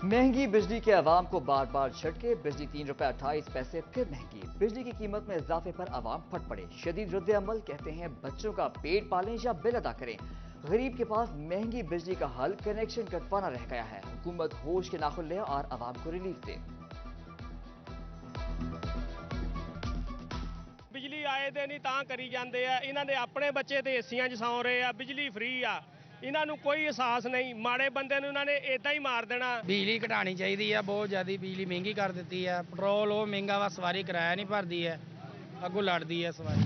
महंगी बिजली के अवाम को बार बार झटके। बिजली 3 रुपए 28 पैसे फिर महंगी। बिजली की कीमत में इजाफे पर अवाम फट पड़े। शदीद रद्द अमल, कहते हैं बच्चों का पेट पालें या बिल अदा करें। गरीब के पास महंगी बिजली का हल कनेक्शन कटवाना रह गया है। हुकूमत होश के नाखुन ले और अवाम को रिलीफ दे। बिजली आए दे नहीं तां करी जाते हैं। इन्होंने अपने बच्चे तो एसियां च सौ रहे हैं, बिजली फ्री आ। इन्हों कोई एहसास नहीं, माड़े बंदे नूं इन्होंने इदां ही मार देना। बिजली घटानी चाहिए है, बहुत ज़्यादा बिजली महंगी कर दी है। पेट्रोल वो महंगा वा, सवारी किराया नहीं भरती है, अगों लड़ती है सवारी।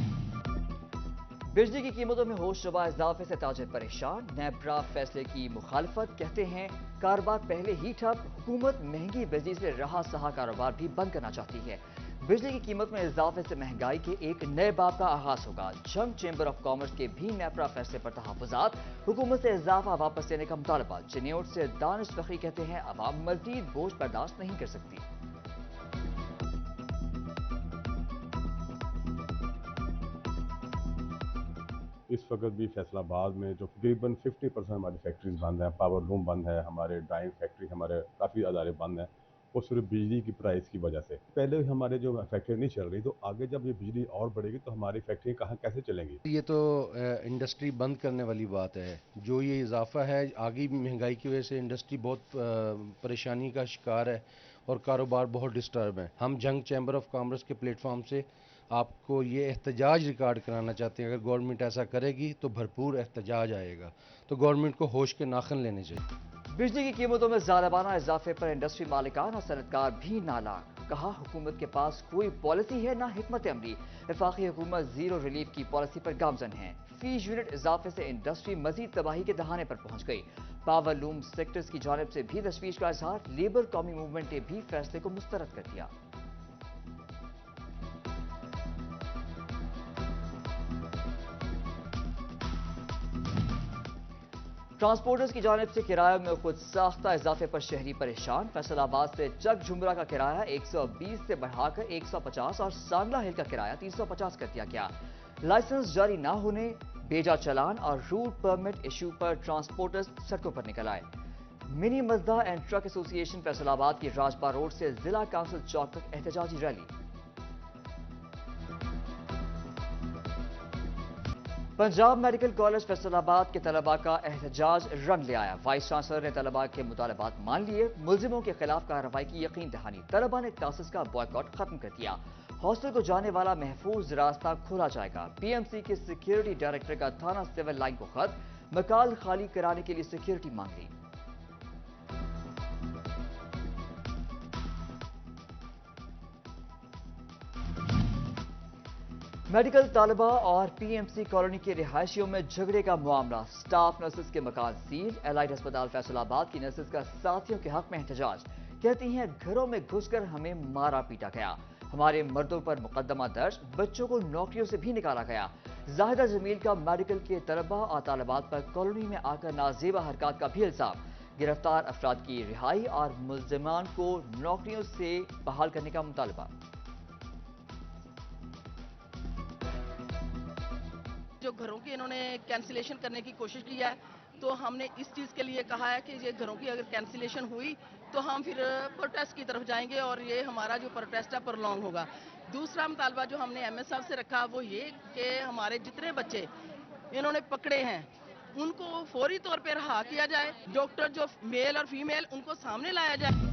बिजली की कीमतों में होशरुबा इजाफे से ताजिर परेशान। नेपरा फैसले की मुखालफत, कहते हैं कारोबार पहले ही ठप। हुकूमत महंगी बिजली से रहा सहा कारोबार भी बंद करना चाहती है। बिजली की कीमत में इजाफे से महंगाई के एक नए बाब का आगाज होगा। जंग चेंबर ऑफ कॉमर्स के भी नेपरा फैसले पर तहफुजात। हुकूमत से इजाफा वापस लेने का मुतालबा। चिन्योट से दानिश फखरी कहते हैं अवाम मजीद बोझ बर्दाश्त नहीं कर सकती। इस वक्त भी फैसलाबाद में जो तकरीबन 50% हमारी फैक्ट्रीज बंद हैं, पावर लूम बंद है, हमारे डाइंग फैक्ट्री, हमारे काफ़ी अदारे बंद हैं, वो सिर्फ बिजली की प्राइस की वजह से। पहले हमारे जो फैक्ट्री नहीं चल रही, तो आगे जब ये बिजली और बढ़ेगी तो हमारी फैक्ट्री कहाँ कैसे चलेंगी। ये तो इंडस्ट्री बंद करने वाली बात है। जो ये इजाफा है आगे भी महंगाई की वजह से इंडस्ट्री बहुत परेशानी का शिकार है और कारोबार बहुत डिस्टर्ब है। हम जंग चैम्बर ऑफ कॉमर्स के प्लेटफॉर्म से आपको ये एहतजाज रिकॉर्ड कराना चाहते हैं। अगर गवर्नमेंट ऐसा करेगी तो भरपूर एहतजाज आएगा, तो गवर्नमेंट को होश के नाखन लेने चाहिए। बिजली की कीमतों में ज़ालिमाना इजाफे पर इंडस्ट्री मालिकान और सनतकार भी नालायक। कहा हुकूमत के पास कोई पॉलिसी है ना हिकमत अमली। वफाकी हुकूमत जीरो रिलीफ की पॉलिसी पर गामजन है। फी यूनिट इजाफे से इंडस्ट्री मजीद तबाही के दहाने पर पहुंच गई। पावर लूम सेक्टर्स की जानिब से भी तशवीश का इजहार। लेबर कौमी मूवमेंट ने भी फैसले को मुस्तरद कर दिया। ट्रांसपोर्टर्स की जानिब से किराए में खुद साख्ता इजाफे पर शहरी परेशान। फैसलाबाद से चक झुमरा का किराया 120 से बढ़ाकर 150 और सांगला हिल का किराया 350 कर दिया गया। लाइसेंस जारी ना होने, बेजा चलान और रूट परमिट इशू पर ट्रांसपोर्टर्स सड़कों पर निकल आए। Mini Mazda and truck association Faisalabad की राजपा रोड से जिला काउंसिल चौक तक एहतजाजी रैली। पंजाब मेडिकल कॉलेज फैसलाबाद के तलबा का एहतजाज रंग ले आया। वाइस चांसलर ने तलबा के मुतालबात मान लिए। मुलजिमों के खिलाफ कार्रवाई की यकीन दहानी। तलबा ने क्लासेस का बॉयकॉट खत्म कर दिया। हॉस्टल को जाने वाला महफूज रास्ता खोला जाएगा। पीएमसी के सिक्योरिटी डायरेक्टर का थाना सिविल लाइन को खत। मकाल खाली कराने के लिए सिक्योरिटी मांग ली। मेडिकल तालिबा और पीएमसी कॉलोनी के रिहायशियों में झगड़े का मामला। स्टाफ नर्सेस के मकान सील। एलाइड अस्पताल फैसलाबाद की नर्सेस का साथियों के हक में एहतजाज। कहती हैं घरों में घुसकर हमें मारा पीटा गया, हमारे मर्दों पर मुकदमा दर्ज, बच्चों को नौकरियों से भी निकाला गया। जाहिदा जमील का मेडिकल के तलबा और तालिबात पर कॉलोनी में आकर नाजेबा हरकत का भी इल्जाम। गिरफ्तार अफराद की रिहाई और मुल्जिमान को नौकरियों से बहाल करने का मुतालबा। जो घरों की इन्होंने कैंसिलेशन करने की कोशिश की है, तो हमने इस चीज़ के लिए कहा है कि ये घरों की अगर कैंसिलेशन हुई तो हम फिर प्रोटेस्ट की तरफ जाएंगे और ये हमारा जो प्रोटेस्ट है प्रलॉन्ग होगा। दूसरा मुतालबा जो हमने एमएस साहब से रखा वो ये कि हमारे जितने बच्चे इन्होंने पकड़े हैं उनको फौरी तौर पर रहा किया जाए। डॉक्टर जो मेल और फीमेल उनको सामने लाया जाए।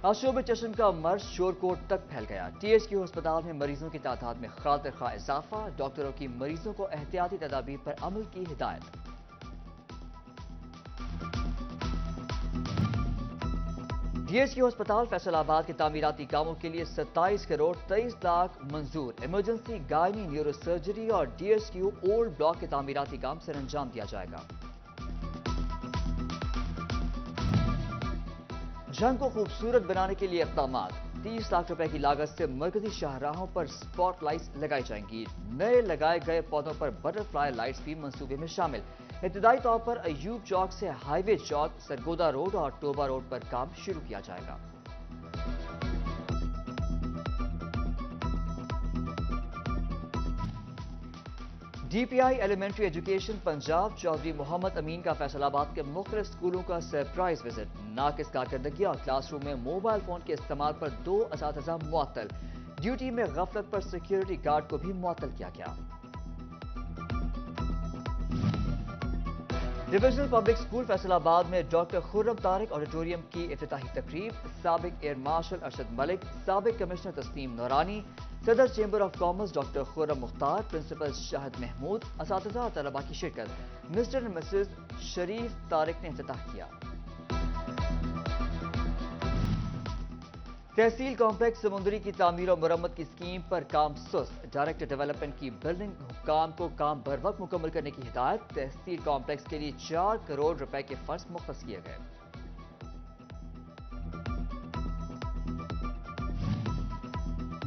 आशोब चश्म का मर्ज शोरकोट तक फैल गया। टीएचक्यू अस्पताल में मरीजों की तादाद में खातिर खा इजाफा। डॉक्टरों की मरीजों को एहतियाती तदाबीर पर अमल की हिदायत। टीएचक्यू अस्पताल फैसलाबाद के तामीराती कामों के लिए 27 करोड़ 23 लाख मंजूर। इमरजेंसी गायनी न्यूरो सर्जरी और डीएचक्यू ओल्ड ब्लॉक के तामीराती काम सर अंजाम दिया जाएगा। जंग को खूबसूरत बनाने के लिए इक़दाम। 30 लाख रुपए की लागत से मरकजी शाहराहों पर स्पॉट लाइट्स लगाई जाएंगी। नए लगाए गए पौधों पर बटरफ्लाई लाइट्स भी मंसूबे में शामिल। इब्तदाई तौर पर अयूब चौक से हाईवे चौक, सरगोदा रोड और टोबा रोड पर काम शुरू किया जाएगा। DPI elementary education Punjab Chaudhry Muhammad Amin کا فیصل آباد کے مختلف اسکولوں کا سرپرائز وزٹ. ناقص کارکردگی اور کلاس روم میں موبائل فون کے استعمال پر 2 اساتذہ معطل. ڈیوٹی میں غفلت پر سیکیورٹی گارڈ کو بھی معطل کیا گیا. ڈویژنل پبلک اسکول فیصل آباد میں ڈاکٹر خرم طارق آڈیٹوریم کی افتتاحی تقریب. سابق ایئر مارشل ارشد ملک، سابق کمشنر تسنیم نورانی، صدر chamber of commerce doctor Khurram Mukhtar, principal Shahid Mahmood, اساتذہ اور طلباء کی شرکت. Mister and Mrs Sharif Tariq نے افتتاح کیا. تحصیل کمپلیکس سمندری کی تعمیر و مرمت کی اسکیم پر کام سست. ڈائریکٹر ڈیولپمنٹ کی بلڈنگ حکام کو کام بر وقت مکمل کرنے کی ہدایت. تحصیل کمپلیکس کے لیے 4 کروڑ روپے کے فنڈز مختص کیے گئے.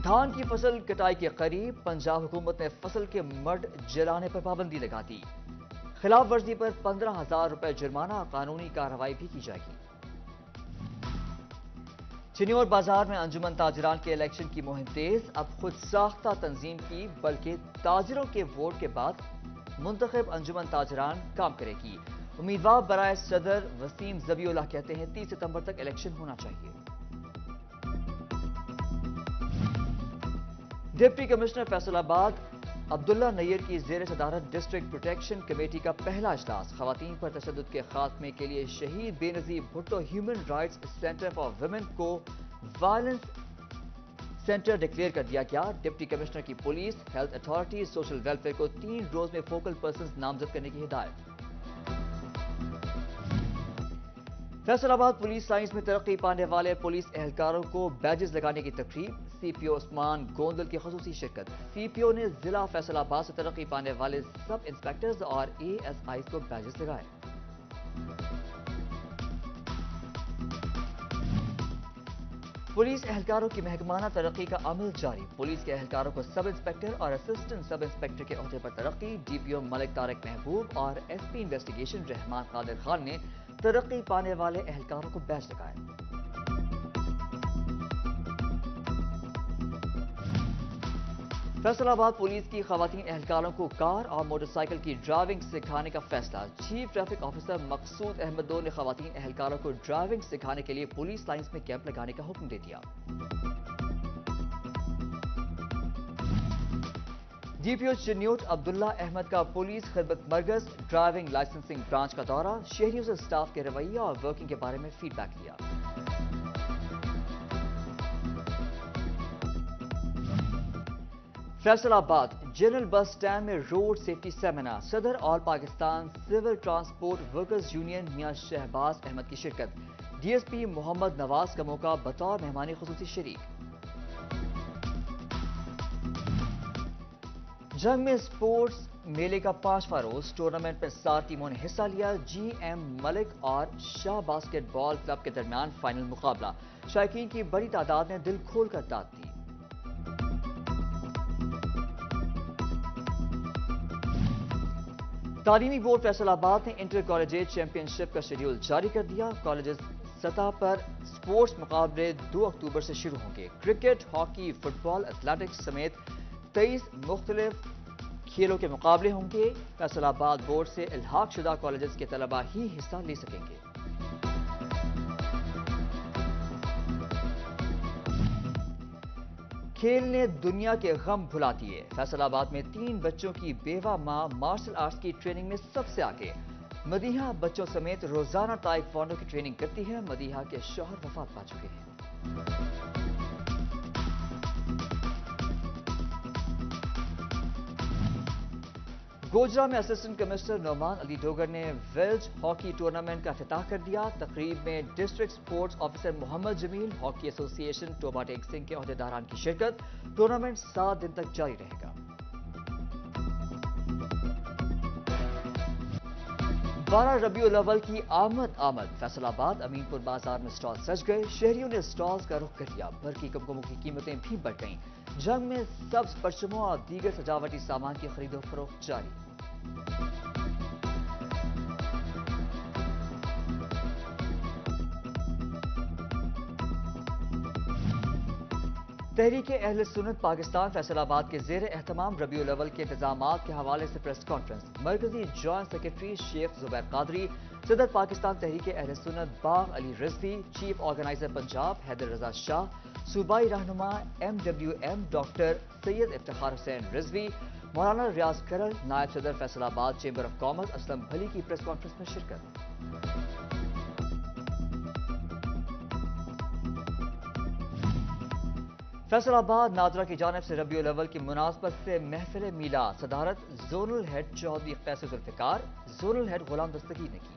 دھان کی فصل کٹائی کے قریب، پنجاب حکومت نے فصل کے مڈ جلانے پر پابندی لگا دی. خلاف ورزی پر 15,000 روپے جرمانہ، قانونی کارروائی بھی کی جائے گی. چنیور بازار میں انجمن تاجران کے الیکشن کی مہم تیز. اب خود ساختہ تنظیم کی بلکہ تاجروں کے ووٹ کے بعد منتخب انجمن تاجران کام کرے گی. امیدوار برائے صدر وسیم ذبیح اللہ کہتے ہیں 30 ستمبر تک الیکشن ہونا چاہیے. ڈپٹی کمشنر فیصل آباد عبداللہ نیر کی زیر صدارت ڈسٹرکٹ پروٹیکشن کمیٹی کا پہلا اجلاس. خواتین پر تشدد کے خاتمے کے لیے Shaheed Benazir Bhutto human rights centre for women کو وائلنس سینٹر ڈکلیئر کر دیا گیا. ڈپٹی کمشنر کی police, health authority, social welfare کو 3 روز میں فوکل پرسنز نامزد کرنے کی ہدایت. فیصل آباد پولیس لائنز میں ترقی پانے والے پولیس اہلکاروں کو بیجز لگانے کی تقریب. سی پی او عثمان گوندل کی خصوصی شرکت. سی پی او نے ضلع فیصل آباد سے ترقی پانے والے سب انسپیکٹرز اور اے ایس آئیز کو بیجز لگائے. پولیس اہلکاروں کی محکمانہ ترقی کا عمل جاری. پولیس کے اہلکاروں کو سب انسپیکٹر اور اسسٹنٹ سب انسپیکٹر کے عہدے پر ترقی. ڈی پی او ملک طارق محبوب اور ایس پی انویسٹیگیشن رحمان قادر خان نے ترقی پانے والے اہلکاروں کو بیج لگائے. فیصل آباد پولیس کی خواتین اہلکاروں کو کار اور موٹر سائیکل کی ڈرائیونگ سکھانے کا فیصلہ. چیف ٹریفک آفیسر مقصود احمد دو نے خواتین اہلکاروں کو ڈرائیونگ سکھانے کے لیے پولیس لائنز میں کیمپ لگانے کا حکم دے دیا. ڈی پی او چنیوٹ عبداللہ احمد کا پولیس خدمت مرکز ڈرائیونگ لائسنسنگ برانچ کا دورہ. شہریوں سے اسٹاف کے رویہ اور ورکنگ کے بارے میں فیڈ بیک لیا. فیصل آباد جنرل بس اسٹینڈ میں روڈ سیفٹی سیمینار. صدر all Pakistan civil transport workers union Mian Shahbaz Ahmad کی شرکت. ڈی ایس پی محمد نواز کا موقع بطور مہمان خصوصی شریک. جنگ میں سپورٹس میلے کا 5واں روز. ٹورنامنٹ میں 7 ٹیموں نے حصہ لیا. جی ایم ملک اور شاہ باسکٹ بال کلب کے درمیان فائنل مقابلہ. شائقین کی بڑی تعداد نے دل کھول کر داد دی. تعلیمی بورڈ فیصل آباد نے انٹر کالجیٹ چیمپئن شپ کا شیڈیول جاری کر دیا. کالجز سطح پر سپورٹس مقابلے 2 اکتوبر سے شروع ہوں گے. کرکٹ، ہاکی، فٹ بال، ایتھلیٹکس سمیت 23 مختلف کھیلوں کے مقابلے ہوں گے. فیصل آباد بورڈ سے الحاق شدہ کالجز کے طلباء ہی حصہ لے سکیں گے. کھیل نے دنیا کے غم بھلا دیے. فیصل آباد میں 3 بچوں کی بیوہ ماں مارشل آرٹس کی ٹریننگ میں سب سے آگے. مدیحہ بچوں سمیت روزانہ تائیکوانڈو کی ٹریننگ کرتی ہے. مدیحہ کے شوہر وفات پا چکے ہیں. گوجرا میں اسسٹنٹ کمشنر نعمان علی ڈوگر نے ویلج ہاکی ٹورنامنٹ کا افتتاح کر دیا. تقریب میں ڈسٹرکٹ سپورٹس آفیسر محمد جمیل، ہاکی ایسوسی ایشن ٹوبا ٹیک سنگھ کے عہدیداران کی شرکت. ٹورنامنٹ 7 دن تک جاری رہے گا. 12 ربیع الاول کی آمد. فیصل آباد امین پور بازار میں سٹال سج گئے. شہریوں نے سٹالز کا رخ کر لیا. برقی کمکموں کی قیمتیں بھی بڑھ گئیں. جنگ میں سبز پرچموں اور دیگر سجاوٹی سامان کی خرید و فروخت جاری. तहरीक अहल सुन्नत पाकिस्तान फैसलाबाद के ज़ेर एहतमाम रबीउल अव्वल के इंतजामात के हवाले से प्रेस कॉन्फ्रेंस। मरकजी जॉइंट सेक्रेटरी शेख जुबैर कादरी, सदर पाकिस्तान तहरीक अहल सुन्नत बाग अली रिजवी, चीफ ऑर्गेनाइजर पंजाब हैदर रजा शाह, सूबाई रहनुमा MWM डॉक्टर सैयद इफ्तिखार हुसैन रिजवी, मौलाना रियाज करल, नायब सदर Faisalabad chamber of commerce Aslam भली की प्रेस कॉन्फ्रेंस में शिरकत। फैसलाबाद नादरा की जानिब से रबीउल अव्वल की मुनासबत से महफिल मीलाद सदारत जोनल हेड चौधरी कैसे जुल्फिकार, जोनल हेड गुलाम दस्तगीर ने की।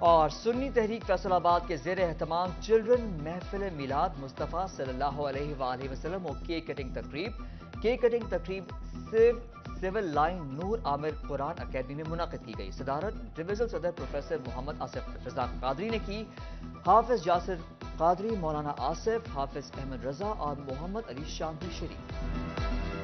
और सुन्नी तहरीक फैसलाबाद के ज़ेर एहतमाम चिल्ड्रन महफिल मीलाद मुस्तफ़ा सल्लल्लाहु अलैहि वसल्लम और केक कटिंग तकरीब सिविल लाइन नूर आमिर कुरान अकेडमी में मुनक़िद की गई। सदारत डिविजनल सदर प्रोफेसर मोहम्मद आसिफ रजा कादरी ने की। हाफिज यासिर कादरी, मौलाना आसिफ, हाफिज अहमद रजा और मोहम्मद अली शाम भी शरीक।